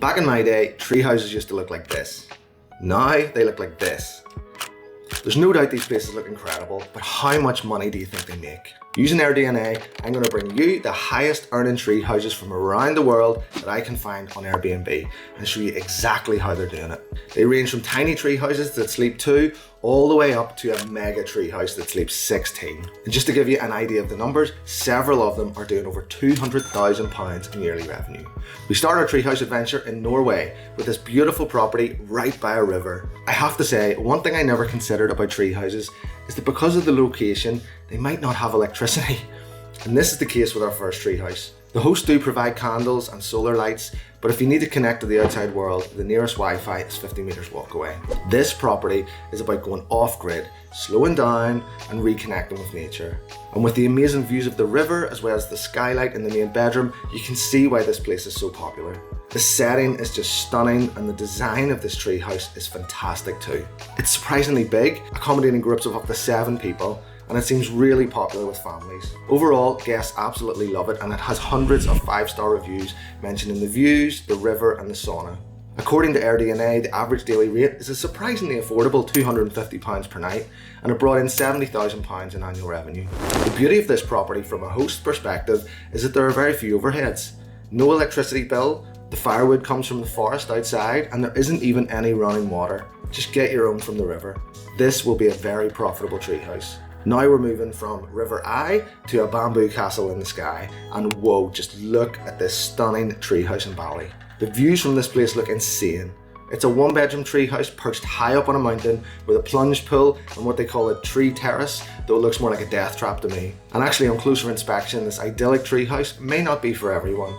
Back in my day, tree houses used to look like this. Now they look like this. There's no doubt these places look incredible, but how much money do you think they make? Using Airbnb, I'm going to bring you the highest earning tree houses from around the world that I can find on Airbnb and show you exactly how they're doing it. They range from tiny tree houses that sleep 2 all the way up to a mega tree house that sleeps 16. And just to give you an idea of the numbers, several of them are doing over £200,000 in yearly revenue. We start our treehouse adventure in Norway with this beautiful property right by a river. I have to say, one thing I never considered about tree houses is that because of the location, they might not have electricity. And this is the case with our first treehouse. The hosts do provide candles and solar lights, but if you need to connect to the outside world, the nearest Wi-Fi is 50 meters walk away. This property is about going off-grid, slowing down and reconnecting with nature. And with the amazing views of the river as well as the skylight in the main bedroom, you can see why this place is so popular. The setting is just stunning and the design of this tree house is fantastic too. It's surprisingly big, accommodating groups of up to 7 people, and it seems really popular with families. Overall, guests absolutely love it, and it has hundreds of 5-star reviews mentioning the views, the river and the sauna. According to Airbnb, the average daily rate is a surprisingly affordable £250 per night, and it brought in £70,000 in annual revenue. The beauty of this property from a host perspective is that there are very few overheads. No electricity bill, the firewood comes from the forest outside, and there isn't even any running water. Just get your own from the river. This will be a very profitable treehouse. Now we're moving from River Eye to a bamboo castle in the sky, and whoa, just look at this stunning treehouse in Bali. The views from this place look insane. It's a 1-bedroom treehouse perched high up on a mountain with a plunge pool and what they call a tree terrace, though it looks more like a death trap to me. And actually on closer inspection, this idyllic treehouse may not be for everyone.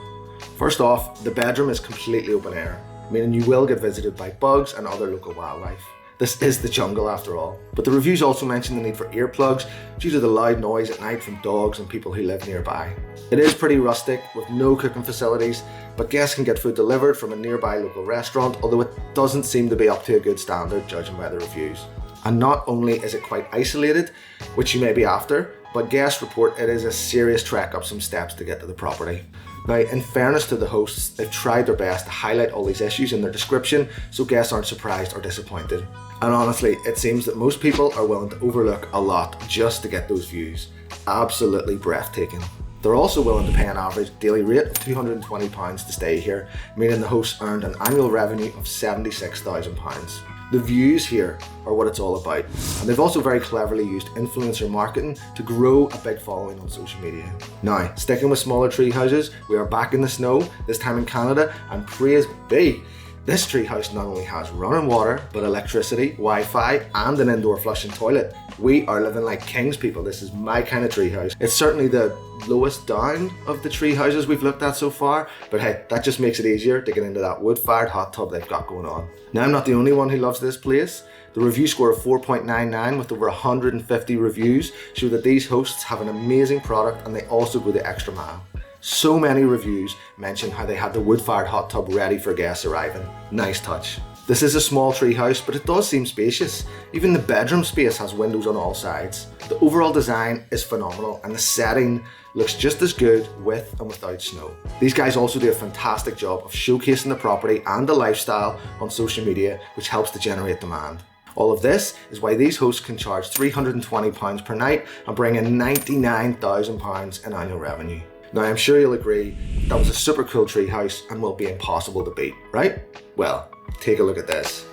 First off, the bedroom is completely open air, meaning you will get visited by bugs and other local wildlife. This is the jungle after all. But the reviews also mention the need for earplugs due to the loud noise at night from dogs and people who live nearby. It is pretty rustic with no cooking facilities, but guests can get food delivered from a nearby local restaurant, although it doesn't seem to be up to a good standard judging by the reviews. And not only is it quite isolated, which you may be after, but guests report it is a serious trek up some steps to get to the property. Now, in fairness to the hosts, they've tried their best to highlight all these issues in their description so guests aren't surprised or disappointed. And honestly, it seems that most people are willing to overlook a lot just to get those views. Absolutely breathtaking. They're also willing to pay an average daily rate of £220 to stay here, meaning the hosts earned an annual revenue of £76,000. The views here are what it's all about, and they've also very cleverly used influencer marketing to grow a big following on social media. Now, sticking with smaller tree houses, we are back in the snow, this time in Canada, and praise be! This treehouse not only has running water, but electricity, Wi-Fi, and an indoor flushing toilet. We are living like kings, people. This is my kind of treehouse. It's certainly the lowest down of the tree houses we've looked at so far, but hey, that just makes it easier to get into that wood-fired hot tub they've got going on. Now, I'm not the only one who loves this place. The review score of 4.99 with over 150 reviews show that these hosts have an amazing product and they also go the extra mile. So many reviews mention how they had the wood-fired hot tub ready for guests arriving. Nice touch. This is a small treehouse, but it does seem spacious. Even the bedroom space has windows on all sides. The overall design is phenomenal and the setting looks just as good with and without snow. These guys also do a fantastic job of showcasing the property and the lifestyle on social media, which helps to generate demand. All of this is why these hosts can charge £320 per night and bring in £99,000 in annual revenue. Now, I'm sure you'll agree that was a super cool treehouse and will be impossible to beat, right? Well, take a look at this.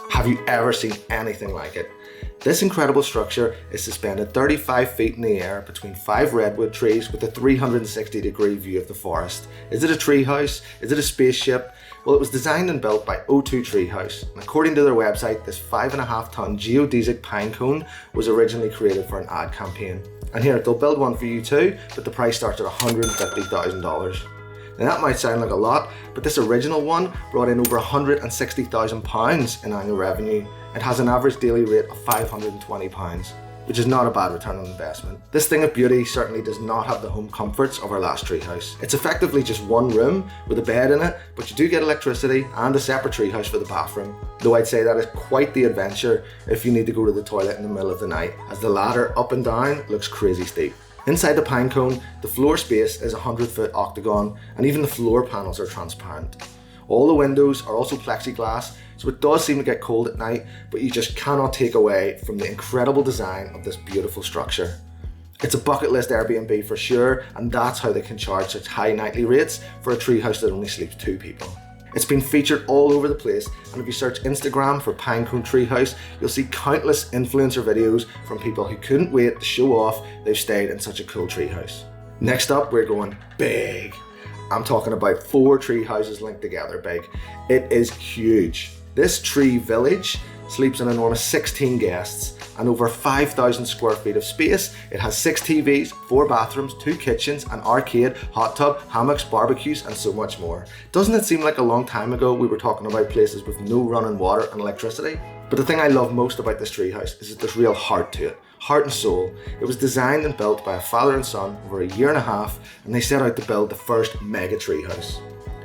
Have you ever seen anything like it? This incredible structure is suspended 35 feet in the air between 5 redwood trees with a 360-degree view of the forest. Is it a treehouse? Is it a spaceship? Well, it was designed and built by O2 Treehouse, and according to their website, this 5.5-ton geodesic pine cone was originally created for an ad campaign. And here, they'll build one for you too, but the price starts at $150,000. Now that might sound like a lot, but this original one brought in over £160,000 in annual revenue. It has an average daily rate of £520. which is not a bad return on investment. This thing of beauty certainly does not have the home comforts of our last treehouse. It's effectively just one room with a bed in it, but you do get electricity and a separate treehouse for the bathroom. Though I'd say that is quite the adventure if you need to go to the toilet in the middle of the night, as the ladder up and down looks crazy steep. Inside the pinecone, the floor space is a 100-foot octagon, and even the floor panels are transparent. All the windows are also plexiglass, so it does seem to get cold at night, but you just cannot take away from the incredible design of this beautiful structure. It's a bucket list Airbnb for sure, and that's how they can charge such high nightly rates for a treehouse that only sleeps 2 people. It's been featured all over the place, and if you search Instagram for Pinecone Treehouse, you'll see countless influencer videos from people who couldn't wait to show off they've stayed in such a cool treehouse. Next up, we're going big. I'm talking about 4 tree houses linked together big. It is huge. This tree village sleeps an enormous 16 guests and over 5,000 square feet of space. It has 6 TVs, 4 bathrooms, 2 kitchens, an arcade, hot tub, hammocks, barbecues, and so much more. Doesn't it seem like a long time ago we were talking about places with no running water and electricity? But the thing I love most about this treehouse is that there's real heart to it. Heart and soul. It was designed and built by a father and son over a year and a half, and they set out to build the first mega treehouse.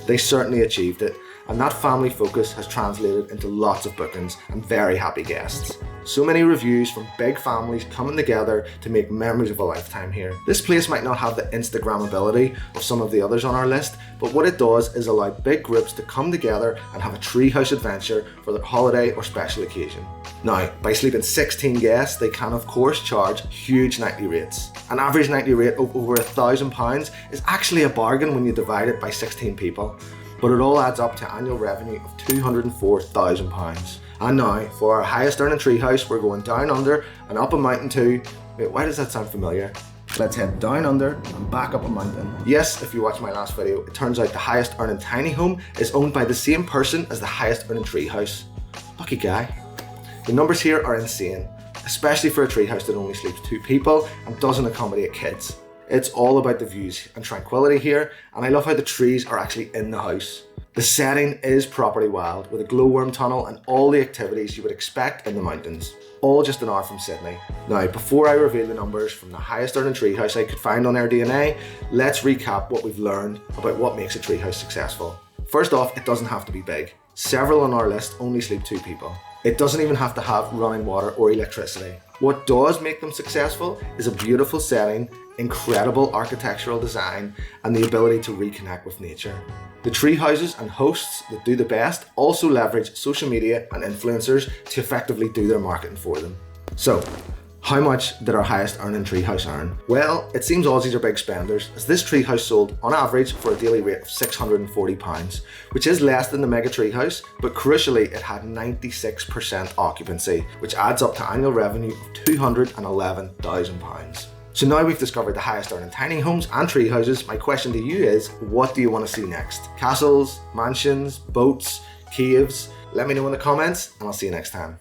They certainly achieved it, and that family focus has translated into lots of bookings and very happy guests. So many reviews from big families coming together to make memories of a lifetime here. This place might not have the Instagrammability of some of the others on our list, but what it does is allow big groups to come together and have a treehouse adventure for their holiday or special occasion. Now, by sleeping 16 guests, they can of course charge huge nightly rates. An average nightly rate of over £1,000 is actually a bargain when you divide it by 16 people. But it all adds up to annual revenue of £204,000. And now, for our highest earning treehouse, we're going down under and up a mountain too. Wait, why does that sound familiar? Let's head down under and back up a mountain. Yes, if you watched my last video, it turns out the highest earning tiny home is owned by the same person as the highest earning treehouse. Lucky guy. The numbers here are insane, especially for a treehouse that only sleeps 2 people and doesn't accommodate kids. It's all about the views and tranquility here, and I love how the trees are actually in the house. The setting is properly wild, with a glowworm tunnel and all the activities you would expect in the mountains, all just an hour from Sydney. Now, before I reveal the numbers from the highest earning treehouse I could find on Airbnb, let's recap what we've learned about what makes a treehouse successful. First off, it doesn't have to be big. Several on our list only sleep 2 people. It doesn't even have to have running water or electricity. What does make them successful is a beautiful setting, incredible architectural design, and the ability to reconnect with nature. The tree houses and hosts that do the best also leverage social media and influencers to effectively do their marketing for them. So, how much did our highest earning treehouse earn? Well, it seems Aussies are big spenders, as this treehouse sold on average for a daily rate of £640, which is less than the mega treehouse, but crucially it had 96% occupancy, which adds up to annual revenue of £211,000. So now we've discovered the highest earning tiny homes and tree houses, my question to you is, what do you want to see next? Castles, mansions, boats, caves? Let me know in the comments, and I'll see you next time.